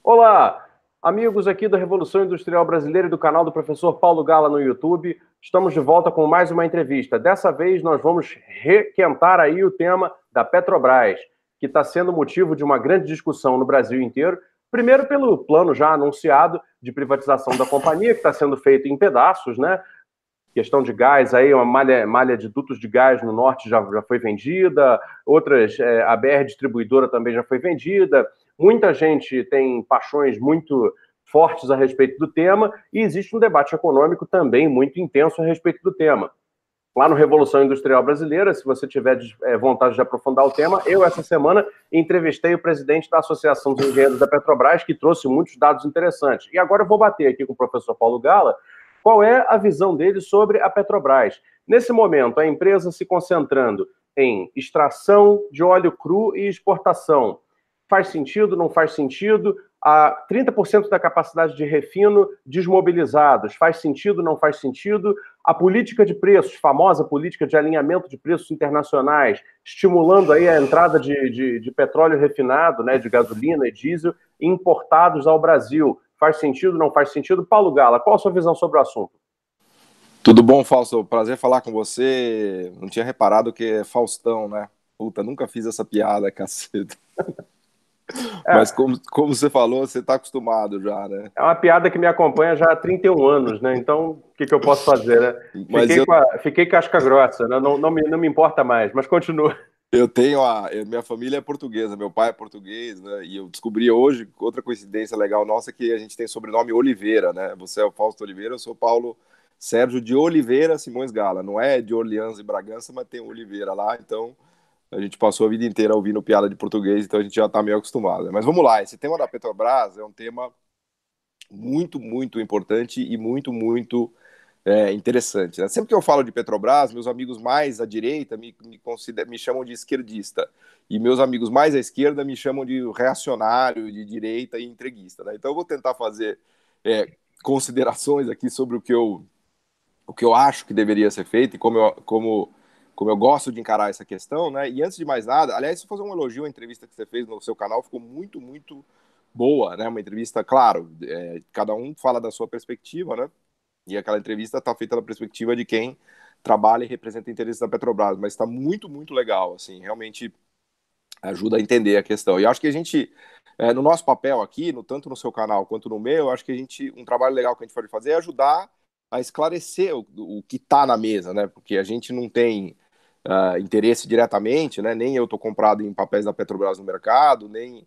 Olá, amigos aqui da Revolução Industrial Brasileira e do canal do professor Paulo Gala no YouTube. Estamos de volta com mais uma entrevista. Dessa vez nós vamos requentar aí o tema da Petrobras, que está sendo motivo de uma grande discussão no Brasil inteiro. Primeiro pelo plano já anunciado de privatização da companhia, que está sendo feito em pedaços, né? Questão de gás aí, uma malha de dutos de gás no norte já foi vendida, outras, a BR Distribuidora também já foi vendida. Muita gente tem paixões muito fortes a respeito do tema e existe um debate econômico também muito intenso a respeito do tema. Lá no Revolução Industrial Brasileira, se você tiver vontade de aprofundar o tema, eu, essa semana, entrevistei o presidente da Associação dos Engenheiros da Petrobras, que trouxe muitos dados interessantes. E agora eu vou bater aqui com o professor Paulo Gala, qual é a visão dele sobre a Petrobras. Nesse momento, a empresa se concentrando em extração de óleo cru e exportação. Faz sentido, não faz sentido? A 30% da capacidade de refino desmobilizados. Faz sentido, não faz sentido? A política de preços, famosa política de alinhamento de preços internacionais, estimulando aí a entrada de petróleo refinado, né, de gasolina e diesel, importados ao Brasil. Faz sentido, não faz sentido? Paulo Gala, qual a sua visão sobre o assunto? Tudo bom, Fausto? Prazer falar com você. Não tinha reparado que é Faustão, né? Puta, nunca fiz essa piada, caceta. Mas É, como você falou, você tá acostumado já, né? é uma piada que me acompanha já há 31 anos, né? Então, o que eu posso fazer, né? Mas eu, Fiquei casca grossa, né? Não me importa mais, mas continua. eu tenho minha família é portuguesa, meu pai é português, né? E eu descobri hoje, outra coincidência legal nossa, que a gente tem sobrenome Oliveira, né? Você é o Fausto Oliveira, eu sou o Paulo Sérgio de Oliveira Simões Gala. Não é de Orleans e Bragança, mas tem Oliveira lá, então a gente passou a vida inteira ouvindo piada de português, então a gente já está meio acostumado. Mas vamos lá, esse tema da Petrobras é um tema muito, muito importante e muito, muito interessante, né? Sempre que eu falo de Petrobras, meus amigos mais à direita me chamam de esquerdista, e meus amigos mais à esquerda me chamam de reacionário, de direita e entreguista, né? Então eu vou tentar fazer é, considerações aqui sobre o que eu acho que deveria ser feito e como eu gosto de encarar essa questão, né? E antes de mais nada, aliás, se fazer um elogio à entrevista que você fez no seu canal, ficou muito, muito boa, né? Uma entrevista, claro, cada um fala da sua perspectiva, né? E aquela entrevista está feita na perspectiva de quem trabalha e representa interesses da Petrobras, mas está muito, muito legal, assim, realmente ajuda a entender a questão. E acho que a gente, no nosso papel aqui, tanto no seu canal quanto no meu, acho que um trabalho legal que a gente pode fazer é ajudar a esclarecer o que está na mesa, né? Porque a gente não tem interesse diretamente, né? Nem eu estou comprado em papéis da Petrobras no mercado, nem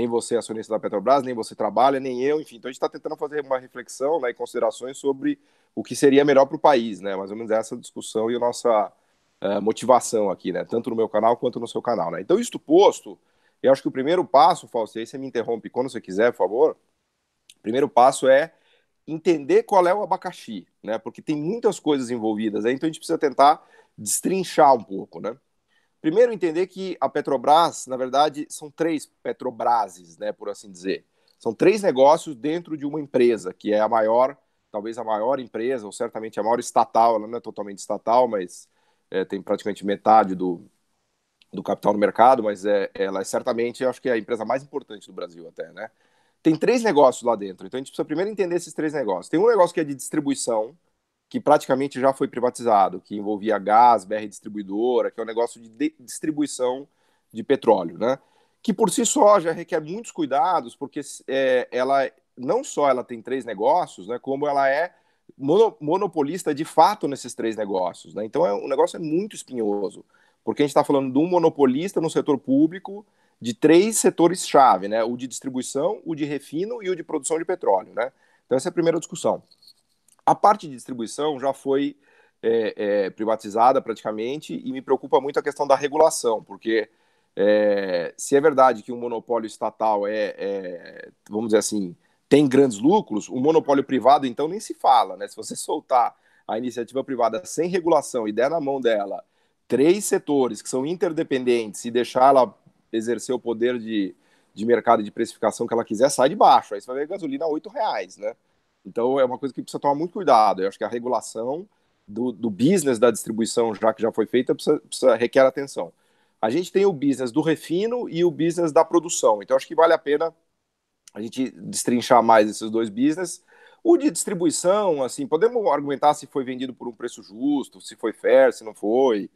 você é acionista da Petrobras, nem você trabalha, nem eu, enfim. Então a gente está tentando fazer uma reflexão, né, e considerações sobre o que seria melhor para o país, né? Mais ou menos essa discussão e a nossa motivação aqui, né? Tanto no meu canal quanto no seu canal, né? Então, isto posto, eu acho que o primeiro passo, Fausto, e aí você me interrompe quando você quiser, por favor. O primeiro passo é entender qual é o abacaxi, né? Porque tem muitas coisas envolvidas aí, então a gente precisa tentar destrinchar um pouco, né? Primeiro, entender que a Petrobras, na verdade, são três Petrobrases, né, por assim dizer. São três negócios dentro de uma empresa, que é a maior, talvez a maior empresa, ou certamente a maior estatal, ela não é totalmente estatal, mas tem praticamente metade do capital no mercado, mas ela é certamente, eu acho que é a empresa mais importante do Brasil até, né? Tem três negócios lá dentro, então a gente precisa primeiro entender esses três negócios. Tem um negócio que é de distribuição, que praticamente já foi privatizado, que envolvia gás, BR Distribuidora, que é um negócio de distribuição de petróleo, né? Que por si só já requer muitos cuidados, porque ela não só ela tem três negócios, né? Como ela é monopolista de fato nesses três negócios, né? Então o negócio é muito espinhoso, porque a gente está falando de um monopolista no setor público de três setores-chave, né? O de distribuição, o de refino e o de produção de petróleo, né? Então essa é a primeira discussão. A parte de distribuição já foi privatizada praticamente e me preocupa muito a questão da regulação, porque se é verdade que um monopólio estatal vamos dizer assim, tem grandes lucros, o monopólio privado então nem se fala, né? Se você soltar a iniciativa privada sem regulação e der na mão dela três setores que são interdependentes e deixar ela exercer o poder de mercado e de precificação que ela quiser, sai de baixo. Aí você vai ver gasolina a R$ 8, né? Então é uma coisa que precisa tomar muito cuidado. Eu acho que a regulação do business da distribuição, já que já foi feita, requer atenção. A gente tem o business do refino e o business da produção. Então acho que vale a pena a gente destrinchar mais esses dois business. O de distribuição, assim, podemos argumentar se foi vendido por um preço justo, se foi fair, se não foi.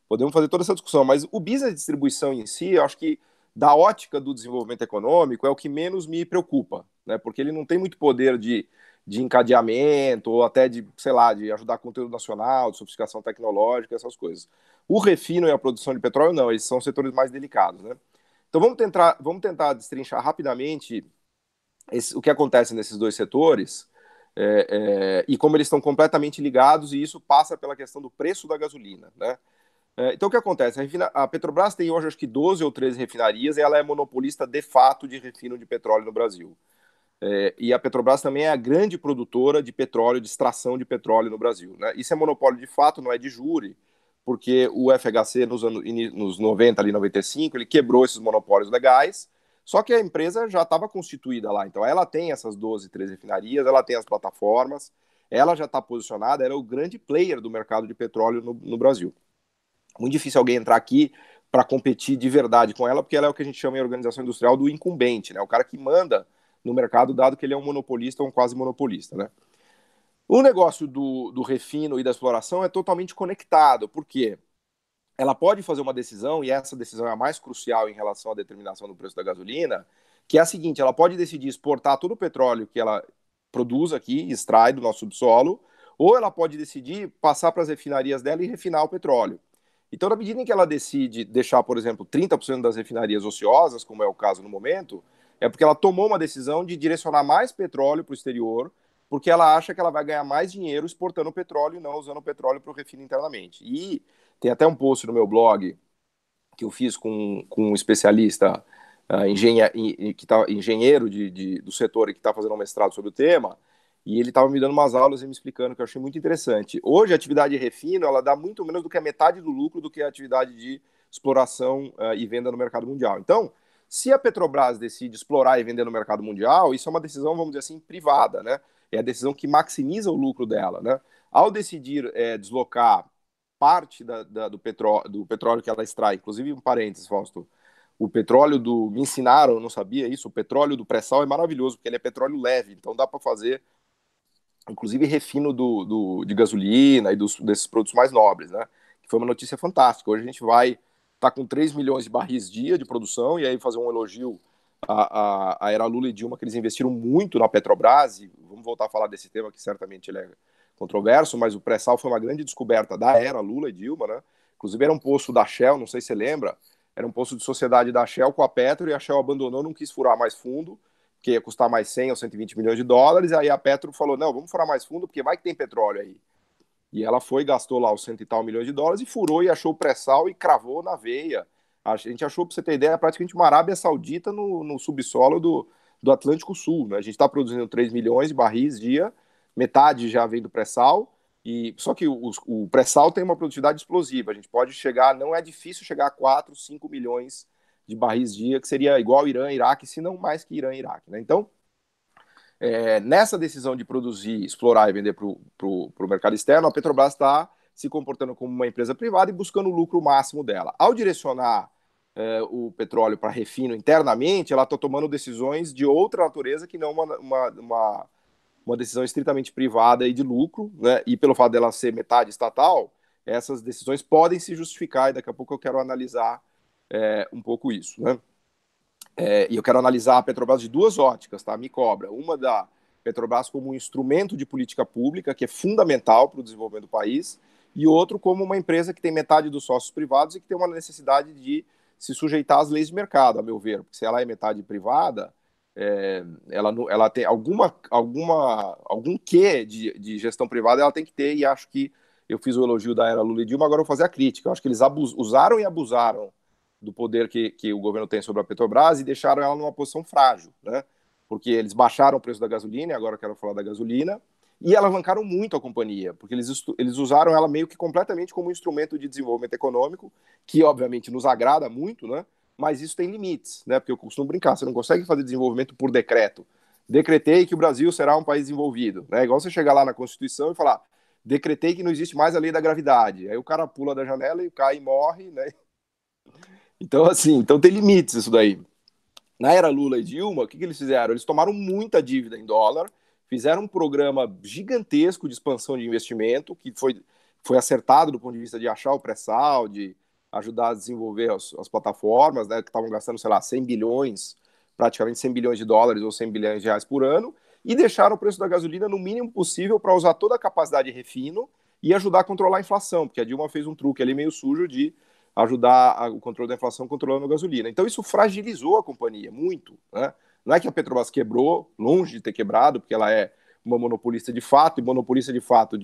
Podemos fazer toda essa discussão, mas o business de distribuição em si, eu acho que da ótica do desenvolvimento econômico é o que menos me preocupa, né? Porque ele não tem muito poder de encadeamento ou até de, sei lá, de ajudar conteúdo nacional, de sofisticação tecnológica, essas coisas. O refino e a produção de petróleo, não, eles são setores mais delicados, né? Então vamos tentar destrinchar rapidamente o que acontece nesses dois setores e como eles estão completamente ligados, e isso passa pela questão do preço da gasolina, né? Então, o que acontece? A Petrobras tem hoje, acho que 12 ou 13 refinarias, e ela é monopolista de fato de refino de petróleo no Brasil. E a Petrobras também é a grande produtora de petróleo, de extração de petróleo no Brasil, né? Isso é monopólio de fato, não é de júri, porque o FHC nos 90, ali 95, ele quebrou esses monopólios legais, só que a empresa já estava constituída lá. Então, ela tem essas 12, 13 refinarias, ela tem as plataformas, ela já está posicionada, ela é o grande player do mercado de petróleo no Brasil. Muito difícil alguém entrar aqui para competir de verdade com ela, porque ela é o que a gente chama em organização industrial do incumbente, né? O cara que manda no mercado, dado que ele é um monopolista ou um quase monopolista, né? O negócio do refino e da exploração é totalmente conectado, porque ela pode fazer uma decisão, e essa decisão é a mais crucial em relação à determinação do preço da gasolina, que é a seguinte: ela pode decidir exportar todo o petróleo que ela produz aqui, extrai do nosso subsolo, ou ela pode decidir passar para as refinarias dela e refinar o petróleo. Então, na medida em que ela decide deixar, por exemplo, 30% das refinarias ociosas, como é o caso no momento, é porque ela tomou uma decisão de direcionar mais petróleo para o exterior, porque ela acha que ela vai ganhar mais dinheiro exportando petróleo e não usando o petróleo para o refino internamente. E tem até um post no meu blog que eu fiz com um especialista, engenheiro do setor e que está fazendo um mestrado sobre o tema, e ele estava me dando umas aulas e me explicando, que eu achei muito interessante. Hoje, a atividade de refino, ela dá muito menos do que a metade do lucro do que a atividade de exploração e venda no mercado mundial. Então, se a Petrobras decide explorar e vender no mercado mundial, isso é uma decisão, vamos dizer assim, privada, né? É a decisão que maximiza o lucro dela, né? Ao decidir deslocar parte do petróleo que ela extrai, inclusive um parênteses, Fausto, o petróleo me ensinaram, eu não sabia isso, o petróleo do pré-sal é maravilhoso, porque ele é petróleo leve, então dá para fazer inclusive refino de gasolina e desses produtos mais nobres, né? Que foi uma notícia fantástica. Hoje a gente vai estar com 3 milhões de barris dia de produção, e aí fazer um elogio à era Lula e Dilma, que eles investiram muito na Petrobras, e vamos voltar a falar desse tema, que certamente ele é controverso, mas o pré-sal foi uma grande descoberta da era Lula e Dilma, né? Inclusive era um poço da Shell, não sei se você lembra, era um poço de sociedade da Shell com a Petro, e a Shell abandonou, não quis furar mais fundo, que ia custar mais 100 ou 120 milhões de dólares, aí a Petro falou, não, vamos furar mais fundo, porque vai que tem petróleo aí. E ela foi, gastou lá os 100 e tal milhões de dólares e furou e achou o pré-sal e cravou na veia. A gente achou, para você ter ideia, praticamente uma Arábia Saudita no subsolo do Atlântico Sul. Né? A gente está produzindo 3 milhões de barris dia, metade já vem do pré-sal, só que o pré-sal tem uma produtividade explosiva. A gente pode chegar, não é difícil chegar a 4, 5 milhões de barris dia, que seria igual Irã e Iraque, se não mais que Irã e Iraque. Né? Então, nessa decisão de produzir, explorar e vender para o mercado externo, a Petrobras está se comportando como uma empresa privada e buscando o lucro máximo dela. Ao direcionar o petróleo para refino internamente, ela está tomando decisões de outra natureza que não uma decisão estritamente privada e de lucro, né? E pelo fato dela ser metade estatal, essas decisões podem se justificar, e daqui a pouco eu quero analisar um pouco isso, né? E eu quero analisar a Petrobras de duas óticas, tá? Me cobra. Uma da Petrobras como um instrumento de política pública, que é fundamental para o desenvolvimento do país, e outro como uma empresa que tem metade dos sócios privados e que tem uma necessidade de se sujeitar às leis de mercado, a meu ver. Porque se ela é metade privada, ela tem algum quê de gestão privada, ela tem que ter, e acho que eu fiz o elogio da era Lula e Dilma, agora eu vou fazer a crítica. Eu acho que eles usaram e abusaram do poder que o governo tem sobre a Petrobras e deixaram ela numa posição frágil, né? Porque eles baixaram o preço da gasolina, e agora eu quero falar da gasolina, e alavancaram muito a companhia, porque eles usaram ela meio que completamente como um instrumento de desenvolvimento econômico, que obviamente nos agrada muito, né? Mas isso tem limites, né? Porque eu costumo brincar, você não consegue fazer desenvolvimento por decreto. Decretei que o Brasil será um país desenvolvido, né? Igual você chegar lá na Constituição e falar, decretei que não existe mais a lei da gravidade. Aí o cara pula da janela e cai e morre, né? Então, assim, então tem limites isso daí. Na era Lula e Dilma, o que eles fizeram? Eles tomaram muita dívida em dólar, fizeram um programa gigantesco de expansão de investimento, que foi acertado do ponto de vista de achar o pré-sal, de ajudar a desenvolver as plataformas, né, que estavam gastando, sei lá, 100 bilhões, praticamente 100 bilhões de dólares ou 100 bilhões de reais por ano, e deixaram o preço da gasolina no mínimo possível para usar toda a capacidade de refino e ajudar a controlar a inflação, porque a Dilma fez um truque ali meio sujo de ajudar o controle da inflação controlando a gasolina. Então isso fragilizou a companhia muito, né? Não é que a Petrobras quebrou, longe de ter quebrado, porque ela é uma monopolista de fato, e monopolista de fato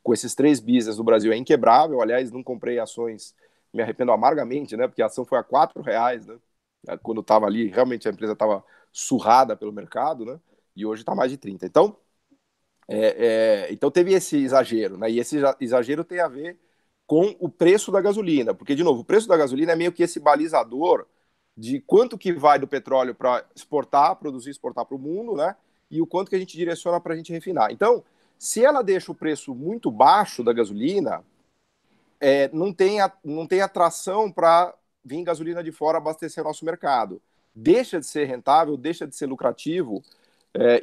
com esses 3 business no Brasil é inquebrável. Aliás, não comprei ações, me arrependo amargamente, né? Porque a ação foi a R$ 4, né? Quando estava ali, realmente a empresa estava surrada pelo mercado, né? E hoje está mais de 30. Então teve esse exagero, né? E esse exagero tem a ver com o preço da gasolina, porque, de novo, o preço da gasolina é meio que esse balizador de quanto que vai do petróleo para exportar, produzir, exportar para o mundo, né? E o quanto que a gente direciona para a gente refinar. Então, se ela deixa o preço muito baixo da gasolina, não tem atração para vir gasolina de fora abastecer nosso mercado. Deixa de ser rentável, deixa de ser lucrativo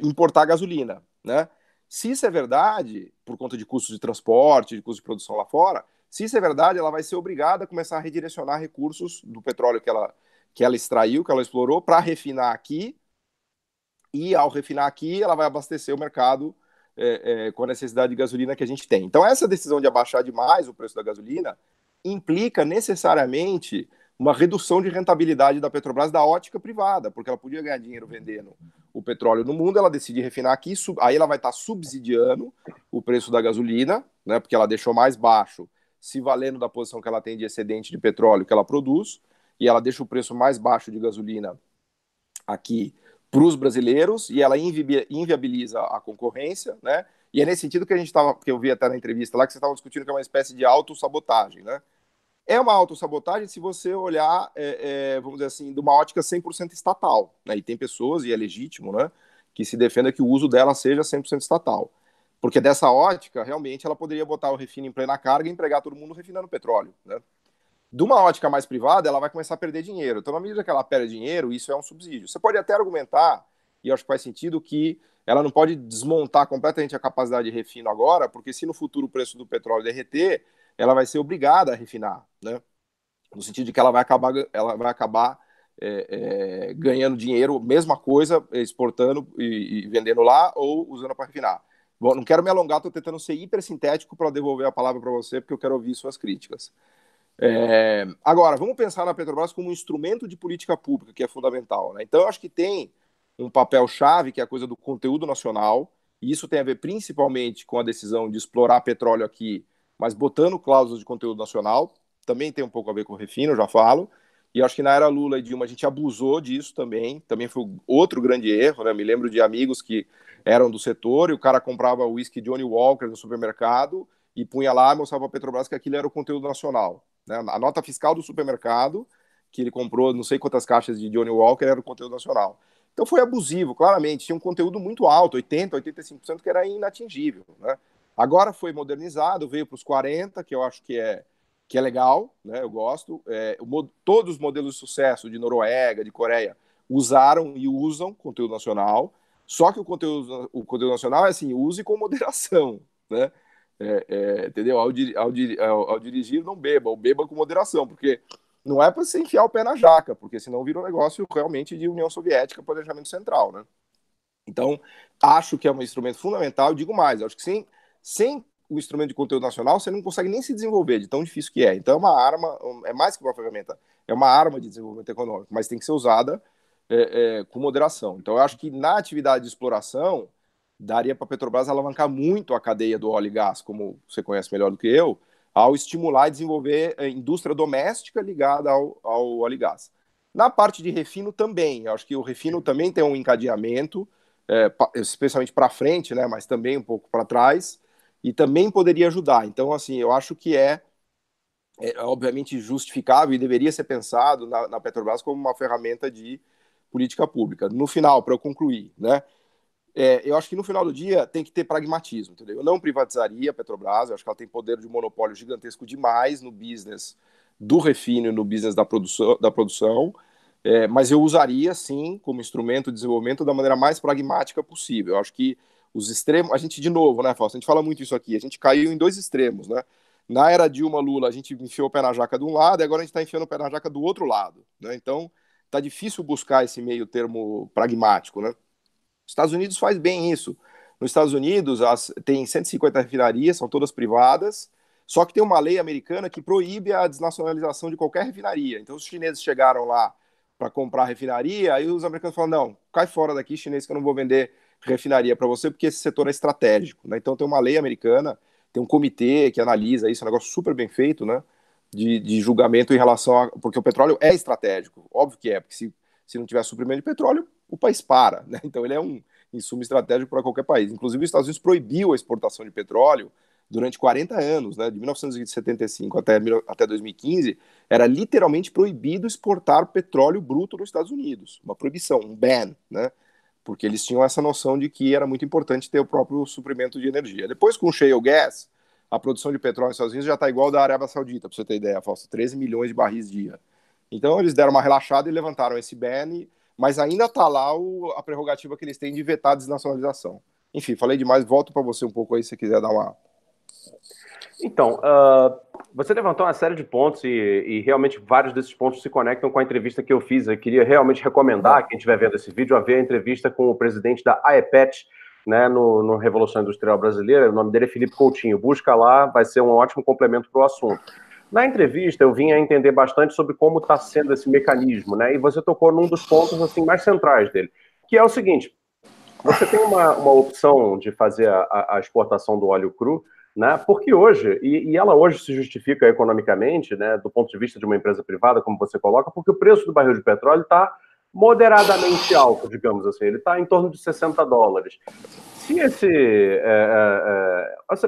importar gasolina, né? Se isso é verdade, por conta de custos de transporte, de custos de produção lá fora, se isso é verdade, ela vai ser obrigada a começar a redirecionar recursos do petróleo que ela extraiu, que ela explorou, para refinar aqui, e ao refinar aqui, ela vai abastecer o mercado com a necessidade de gasolina que a gente tem. Então, essa decisão de abaixar demais o preço da gasolina implica necessariamente uma redução de rentabilidade da Petrobras da ótica privada, porque ela podia ganhar dinheiro vendendo o petróleo no mundo, ela decide refinar aqui, aí ela vai estar subsidiando o preço da gasolina, né, porque ela deixou mais baixo, se valendo da posição que ela tem de excedente de petróleo que ela produz, e ela deixa o preço mais baixo de gasolina aqui para os brasileiros e ela inviabiliza a concorrência, né? E é nesse sentido que a gente estava, que eu vi até na entrevista lá, que vocês estavam discutindo que é uma espécie de autossabotagem, né? É uma autossabotagem se você olhar, vamos dizer assim, de uma ótica 100% estatal, né? E tem pessoas, e é legítimo, né, que se defenda que o uso dela seja 100% estatal. Porque dessa ótica, realmente, ela poderia botar o refino em plena carga e empregar todo mundo refinando petróleo, né? De uma ótica mais privada, ela vai começar a perder dinheiro. Então, na medida que ela perde dinheiro, isso é um subsídio. Você pode até argumentar, e eu acho que faz sentido, que ela não pode desmontar completamente a capacidade de refino agora, porque se no futuro o preço do petróleo derreter, ela vai ser obrigada a refinar, né? No sentido de que ela vai acabar ganhando dinheiro, mesma coisa, exportando e vendendo lá ou usando para refinar. Bom, não quero me alongar, estou tentando ser hiper sintético para devolver a palavra para você, porque eu quero ouvir suas críticas. Agora, vamos pensar na Petrobras como um instrumento de política pública, que é fundamental, né? Então, eu acho que tem um papel-chave, que é a coisa do conteúdo nacional, e isso tem a ver principalmente com a decisão de explorar petróleo aqui, mas botando cláusulas de conteúdo nacional, também tem um pouco a ver com o refino, eu já falo, e acho que na era Lula e Dilma a gente abusou disso também foi outro grande erro, né? Me lembro de amigos que eram do setor e o cara comprava o whisky Johnny Walker no supermercado e punha lá e mostrava para a Petrobras que aquilo era o conteúdo nacional. Né? A nota fiscal do supermercado, que ele comprou não sei quantas caixas de Johnny Walker, era o conteúdo nacional. Então foi abusivo, claramente. Tinha um conteúdo muito alto, 80%, 85%, que era inatingível. Né? Agora foi modernizado, veio para os 40%, que eu acho que é legal, né? Eu gosto. Todos os modelos de sucesso de Noruega, de Coreia, usaram e usam conteúdo nacional, só que o conteúdo nacional é assim, use com moderação, né? Entendeu? Ao dirigir, não beba, ou beba com moderação, porque não é para você enfiar o pé na jaca, porque senão vira um negócio realmente de União Soviética, planejamento central, né? Então, acho que é um instrumento fundamental, digo mais, acho que sem o instrumento de conteúdo nacional, você não consegue nem se desenvolver, de tão difícil que é. Então, é uma arma, é mais que uma ferramenta, é uma arma de desenvolvimento econômico, mas tem que ser usada com moderação. Então, eu acho que na atividade de exploração, daria para a Petrobras alavancar muito a cadeia do óleo e gás, como você conhece melhor do que eu, ao estimular e desenvolver a indústria doméstica ligada ao óleo e gás. Na parte de refino também, eu acho que o refino também tem um encadeamento, especialmente para frente, né, mas também um pouco para trás, e também poderia ajudar. Então, assim, eu acho que obviamente justificável e deveria ser pensado na Petrobras como uma ferramenta de política pública. No final, para eu concluir, né, eu acho que no final do dia tem que ter pragmatismo, entendeu? Eu não privatizaria a Petrobras, eu acho que ela tem poder de monopólio gigantesco demais no business do refino e no business da produção. Mas eu usaria, sim, como instrumento de desenvolvimento da maneira mais pragmática possível. Eu acho que os extremos, a gente, de novo, né, Fausto, a gente fala muito isso aqui, a gente caiu em dois extremos, né? Na era Dilma Lula, a gente enfiou o pé na jaca de um lado e agora a gente está enfiando o pé na jaca do outro lado, né? Então, tá difícil buscar esse meio termo pragmático, né? Os Estados Unidos faz bem isso. Nos Estados Unidos, tem 150 refinarias, são todas privadas, só que tem uma lei americana que proíbe a desnacionalização de qualquer refinaria. Então, os chineses chegaram lá para comprar refinaria, aí os americanos falam, não, cai fora daqui, chinês, que eu não vou vender refinaria para você, porque esse setor é estratégico, né? Então, tem uma lei americana, tem um comitê que analisa isso, é um negócio super bem feito, né? De julgamento em relação a... Porque o petróleo é estratégico, óbvio que é, porque se não tiver suprimento de petróleo, o país para, né? Então, ele é um insumo estratégico para qualquer país. Inclusive, os Estados Unidos proibiu a exportação de petróleo durante 40 anos, né, de 1975 até 2015, era literalmente proibido exportar petróleo bruto nos Estados Unidos. Uma proibição, um ban, né? Porque eles tinham essa noção de que era muito importante ter o próprio suprimento de energia. Depois, com o shale gas, a produção de petróleo nos Estados Unidos já está igual da Arábia Saudita, para você ter ideia, Fausto, 13 milhões de barris dia. Então, eles deram uma relaxada e levantaram esse ban, mas ainda está lá a prerrogativa que eles têm de vetar a desnacionalização. Enfim, falei demais, volto para você um pouco aí, se você quiser dar uma... Então, você levantou uma série de pontos e realmente vários desses pontos se conectam com a entrevista que eu fiz. Eu queria realmente recomendar a quem estiver vendo esse vídeo a ver a entrevista com o presidente da AEPET, né, no Revolução Industrial Brasileira. O nome dele é Felipe Coutinho. Busca lá, vai ser um ótimo complemento para o assunto. Na entrevista, eu vim a entender bastante sobre como está sendo esse mecanismo, né? E você tocou num dos pontos assim mais centrais dele, que é o seguinte: você tem uma opção de fazer a exportação do óleo cru, né? Porque hoje, e ela hoje se justifica economicamente, né, do ponto de vista de uma empresa privada, como você coloca, porque o preço do barril de petróleo está moderadamente alto, digamos assim, ele está em torno de $60. Se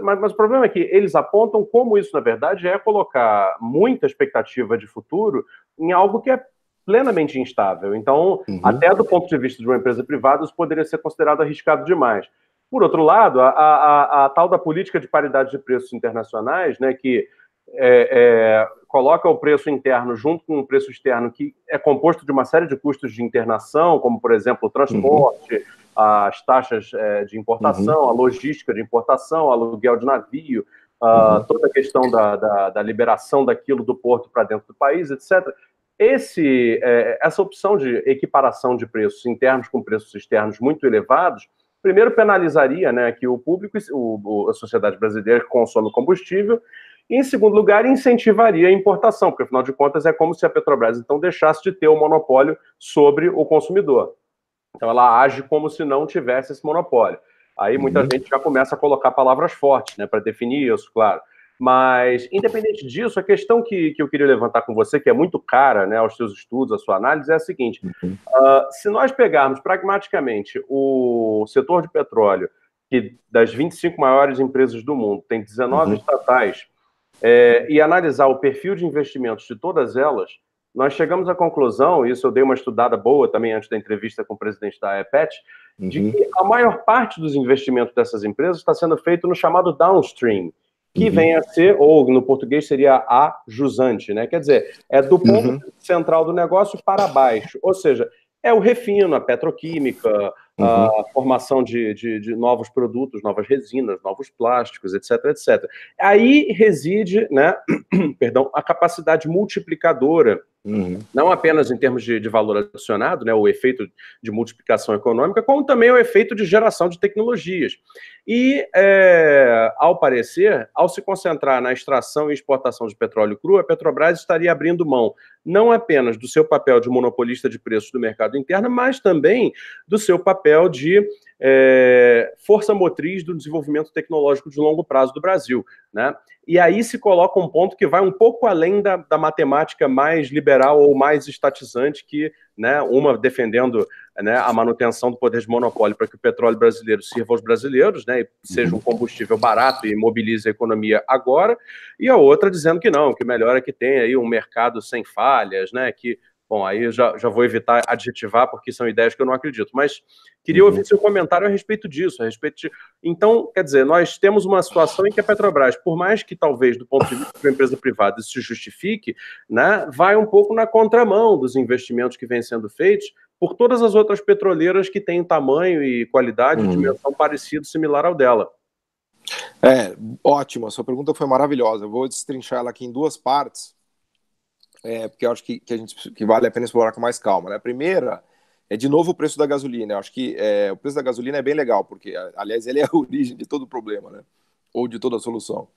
mas o problema é que eles apontam como isso, na verdade, é colocar muita expectativa de futuro em algo que é plenamente instável. Então, até do ponto de vista de uma empresa privada, isso poderia ser considerado arriscado demais. Por outro lado, a tal da política de paridade de preços internacionais, né, que coloca o preço interno junto com o preço externo, que é composto de uma série de custos de internação, como, por exemplo, o transporte, as taxas de importação, a logística de importação, o aluguel de navio, toda a questão da liberação daquilo do porto para dentro do país, etc. Essa opção de equiparação de preços internos com preços externos muito elevados, primeiro penalizaria, né, que o público, a sociedade brasileira que consome combustível, e, em segundo lugar, incentivaria a importação, porque, afinal de contas, é como se a Petrobras, então, deixasse de ter o monopólio sobre o consumidor. Então, ela age como se não tivesse esse monopólio. Aí, muita gente já começa a colocar palavras fortes, né, para definir isso, claro. Mas, independente disso, a questão que eu queria levantar com você, que é muito cara, né, aos seus estudos, à sua análise, é a seguinte: se nós pegarmos pragmaticamente o setor de petróleo, que das 25 maiores empresas do mundo, tem 19 estatais, e analisar o perfil de investimentos de todas elas, nós chegamos à conclusão, e isso eu dei uma estudada boa também antes da entrevista com o presidente da AEPET, de que a maior parte dos investimentos dessas empresas está sendo feito no chamado downstream, que vem a ser, ou no português seria a jusante, né? Quer dizer, é do ponto central do negócio para baixo, ou seja, é o refino, a petroquímica, a formação de novos produtos, novas resinas, novos plásticos, etc, etc. Aí reside, né, perdão, a capacidade multiplicadora, não apenas em termos de valor adicionado, né, o efeito de multiplicação econômica, como também o efeito de geração de tecnologias. E, ao parecer, ao se concentrar na extração e exportação de petróleo cru, a Petrobras estaria abrindo mão não apenas do seu papel de monopolista de preços do mercado interno, mas também do seu papel de força motriz do desenvolvimento tecnológico de longo prazo do Brasil, né? E aí se coloca um ponto que vai um pouco além da matemática mais liberal ou mais estatizante, que, né, uma defendendo, né, a manutenção do poder de monopólio para que o petróleo brasileiro sirva aos brasileiros, né, e seja um combustível barato e mobilize a economia agora, e a outra dizendo que não, que melhor é que tenha aí um mercado sem falhas, né, que Bom, aí eu já vou evitar adjetivar, porque são ideias que eu não acredito. Mas queria ouvir seu comentário a respeito disso, a respeito de... Então, quer dizer, nós temos uma situação em que a Petrobras, por mais que talvez do ponto de vista de uma empresa privada isso se justifique, né, vai um pouco na contramão dos investimentos que vêm sendo feitos por todas as outras petroleiras que têm tamanho e qualidade e dimensão parecido, similar ao dela. Ótimo, a sua pergunta foi maravilhosa. Eu vou destrinchar ela aqui em duas partes, porque eu acho que vale a pena explorar com mais calma, né? A primeira é, de novo, o preço da gasolina. Eu acho que o preço da gasolina é bem legal, porque, aliás, ele é a origem de todo o problema, né? Ou de toda a solução.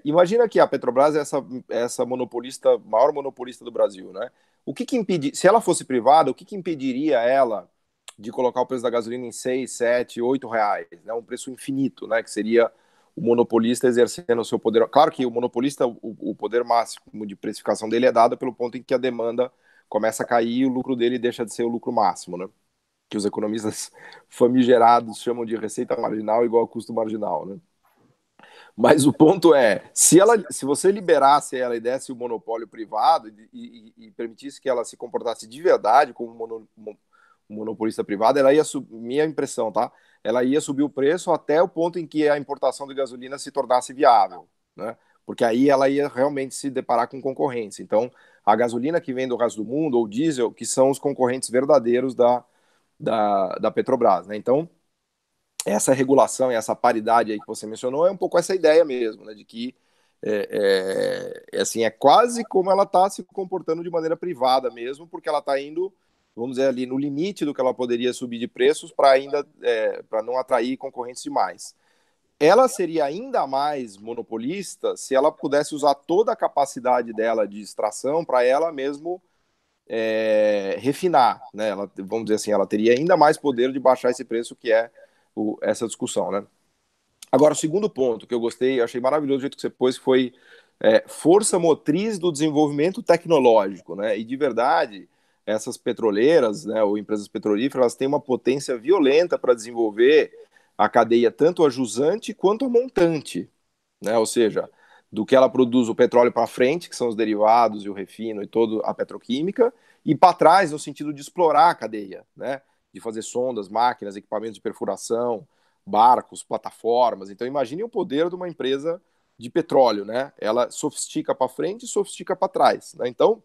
Imagina que a Petrobras é essa monopolista, maior monopolista do Brasil, né? O que impede, se ela fosse privada, o que impediria ela de colocar o preço da gasolina em 6, 7, 8 reais, né? Um preço infinito, né? Que seria o monopolista exercendo o seu poder. Claro que o monopolista, o poder máximo de precificação dele é dado pelo ponto em que a demanda começa a cair e o lucro dele deixa de ser o lucro máximo, né? Que os economistas famigerados chamam de receita marginal igual a custo marginal, né? Mas o ponto é, se você liberasse ela e desse o monopólio privado e permitisse que ela se comportasse de verdade como um monopolista privado, ela ia minha impressão, tá? Ela ia subir o preço até o ponto em que a importação de gasolina se tornasse viável, né? Porque aí ela ia realmente se deparar com concorrência. Então, a gasolina que vem do resto do mundo, ou diesel, que são os concorrentes verdadeiros da Petrobras, né? Então, essa regulação e essa paridade aí que você mencionou é um pouco essa ideia mesmo, né, de que assim, é quase como ela está se comportando de maneira privada mesmo, porque ela está indo, vamos dizer, ali no limite do que ela poderia subir de preços para ainda para não atrair concorrentes demais. Ela seria ainda mais monopolista se ela pudesse usar toda a capacidade dela de extração para ela mesmo refinar, né? Ela, vamos dizer assim, ela teria ainda mais poder de baixar esse preço, que é essa discussão, né? Agora, o segundo ponto que eu gostei, eu achei maravilhoso o jeito que você pôs, foi força motriz do desenvolvimento tecnológico, né? E de verdade, essas petroleiras, né, ou empresas petrolíferas, elas têm uma potência violenta para desenvolver a cadeia tanto a jusante quanto a montante, né? Ou seja, do que ela produz o petróleo para frente, que são os derivados e o refino e toda a petroquímica, e para trás, no sentido de explorar a cadeia, né? De fazer sondas, máquinas, equipamentos de perfuração, barcos, plataformas. Então, imagine o poder de uma empresa de petróleo, né? Ela sofistica para frente e sofistica para trás, né? Então,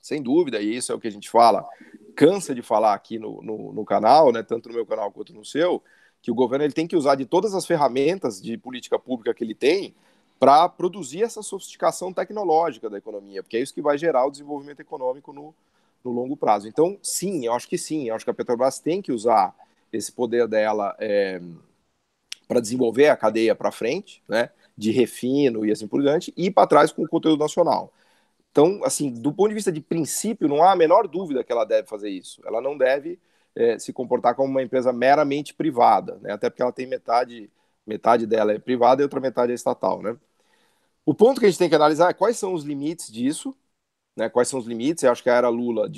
sem dúvida, e isso é o que a gente fala, cansa de falar aqui no canal, né? Tanto no meu canal quanto no seu, que o governo ele tem que usar de todas as ferramentas de política pública que ele tem para produzir essa sofisticação tecnológica da economia, porque é isso que vai gerar o desenvolvimento econômico no longo prazo. Então, sim, eu acho que a Petrobras tem que usar esse poder dela para desenvolver a cadeia para frente, né, de refino e assim por diante, e para trás com o conteúdo nacional. Então, assim, do ponto de vista de princípio, não há a menor dúvida que ela deve fazer isso. Ela não deve se comportar como uma empresa meramente privada, né, até porque ela tem metade dela é privada e outra metade é estatal, né. O ponto que a gente tem que analisar é quais são os limites disso, né, quais são os limites. Eu acho que a era Lula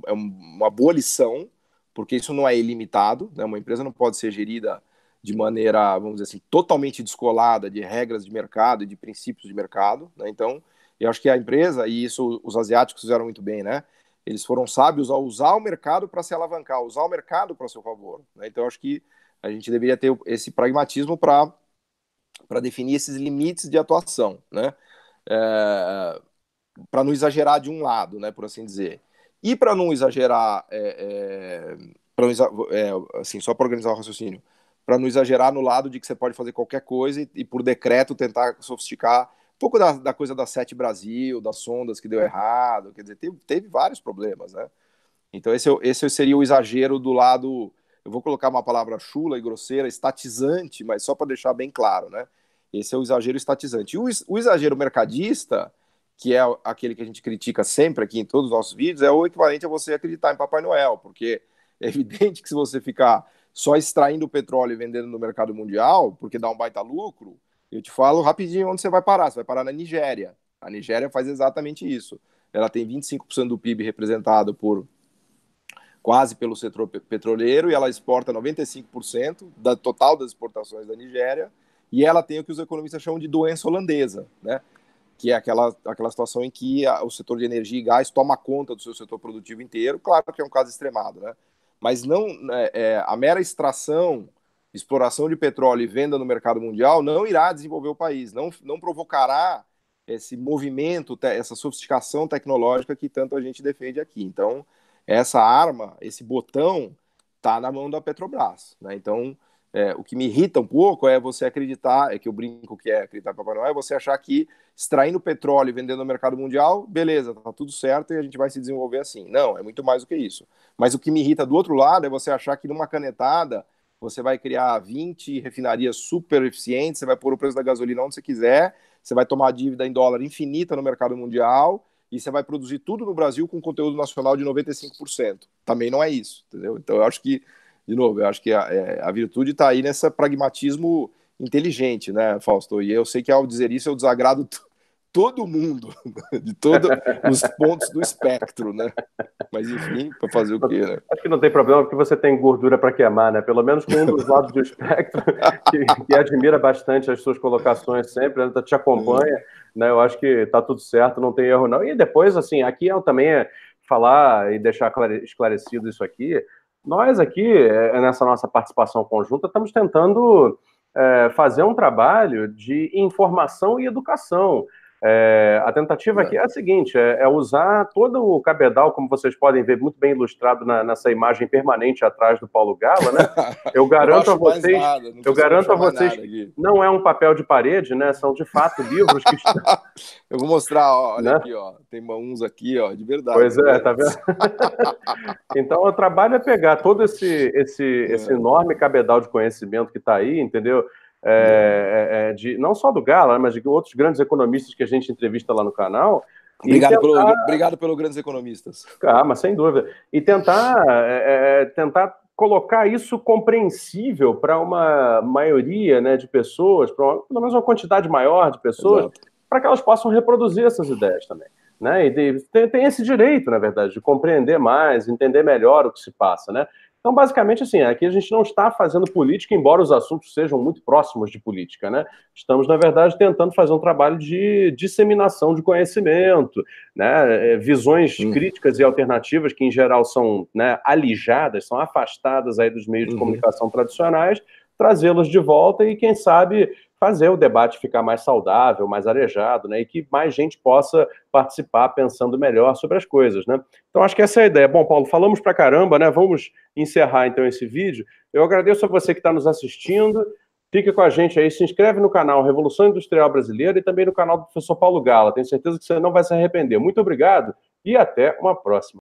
é uma boa lição, porque isso não é ilimitado, né, uma empresa não pode ser gerida de maneira, vamos dizer assim, totalmente descolada de regras de mercado e de princípios de mercado, né. Então, eu acho que a empresa, e isso os asiáticos fizeram muito bem, né, eles foram sábios ao usar o mercado para se alavancar, usar o mercado para seu favor, né. Então, eu acho que a gente deveria ter esse pragmatismo para definir esses limites de atuação, né, para não exagerar de um lado, né, por assim dizer. E para não exagerar, assim, só para organizar o raciocínio, para não exagerar no lado de que você pode fazer qualquer coisa e por decreto tentar sofisticar um pouco da coisa da Sete Brasil, das sondas que deu errado, quer dizer, teve vários problemas, né? Então esse seria o exagero do lado, eu vou colocar uma palavra chula e grosseira, estatizante, mas só para deixar bem claro, né? Esse é o exagero estatizante. E o exagero mercadista, que é aquele que a gente critica sempre aqui em todos os nossos vídeos, é o equivalente a você acreditar em Papai Noel, porque é evidente que se você ficar só extraindo o petróleo e vendendo no mercado mundial, porque dá um baita lucro, eu te falo rapidinho onde você vai parar. Você vai parar na Nigéria. A Nigéria faz exatamente isso. Ela tem 25% do PIB representado quase pelo setor petroleiro, e ela exporta 95% da total das exportações da Nigéria, e ela tem o que os economistas chamam de doença holandesa, né? que é aquela situação em que o setor de energia e gás toma conta do seu setor produtivo inteiro. Claro que é um caso extremado, né? Mas não a mera extração, exploração de petróleo e venda no mercado mundial não irá desenvolver o país, não provocará esse movimento, essa sofisticação tecnológica que tanto a gente defende aqui. Então, essa arma, esse botão, está na mão da Petrobras, né? Então, o que me irrita um pouco é você acreditar, que eu brinco que é acreditar no Papai Noel, é você achar que extraindo petróleo e vendendo no mercado mundial, beleza, tá tudo certo e a gente vai se desenvolver assim. Não, é muito mais do que isso. Mas o que me irrita do outro lado é você achar que numa canetada você vai criar 20 refinarias super eficientes, você vai pôr o preço da gasolina onde você quiser, você vai tomar dívida em dólar infinita no mercado mundial e você vai produzir tudo no Brasil com conteúdo nacional de 95%. Também não é isso, entendeu? Então eu acho que, de novo, eu acho que a virtude está aí nesse pragmatismo inteligente, né, Fausto? E eu sei que ao dizer isso eu desagrado todo mundo, de todos os pontos do espectro, né? Mas enfim, para fazer o quê, né? Acho que não tem problema, porque você tem gordura para queimar, né? Pelo menos com um dos lados do espectro, que admira bastante as suas colocações sempre, né? Te acompanha, né? Eu acho que está tudo certo, não tem erro não. E depois, assim, aqui eu também falar e deixar esclarecido isso aqui, nós aqui, nessa nossa participação conjunta, estamos tentando fazer um trabalho de informação e educação. A tentativa aqui é a seguinte, é usar todo o cabedal, como vocês podem ver muito bem ilustrado nessa imagem permanente atrás do Paulo Gala, né? Eu garanto a vocês, não é um papel de parede, né? São de fato livros que estão... Eu vou mostrar, ó, olha, né? Aqui, ó, tem uns aqui, ó, de verdade. Pois é, tá vendo? Então o trabalho é pegar todo esse enorme cabedal de conhecimento que está aí, entendeu? Não só do Gala, mas de outros grandes economistas que a gente entrevista lá no canal. Obrigado pelos grandes economistas. Mas sem dúvida. E tentar colocar isso compreensível para uma maioria, né, de pessoas, para pelo menos uma quantidade maior de pessoas, para que elas possam reproduzir essas ideias também. Né? E tem esse direito, na verdade, de compreender mais, entender melhor o que se passa, né? Então, basicamente, assim, aqui a gente não está fazendo política, embora os assuntos sejam muito próximos de política, né? Estamos, na verdade, tentando fazer um trabalho de disseminação de conhecimento, né? Visões críticas e alternativas que, em geral, são, né, alijadas, são afastadas aí dos meios de comunicação tradicionais, trazê-las de volta e, quem sabe, fazer o debate ficar mais saudável, mais arejado, né? E que mais gente possa participar pensando melhor sobre as coisas, né? Então, acho que essa é a ideia. Bom, Paulo, falamos pra caramba, né? Vamos encerrar, então, esse vídeo. Eu agradeço a você que está nos assistindo. Fique com a gente aí, se inscreve no canal Revolução Industrial Brasileira e também no canal do professor Paulo Gala. Tenho certeza que você não vai se arrepender. Muito obrigado e até uma próxima.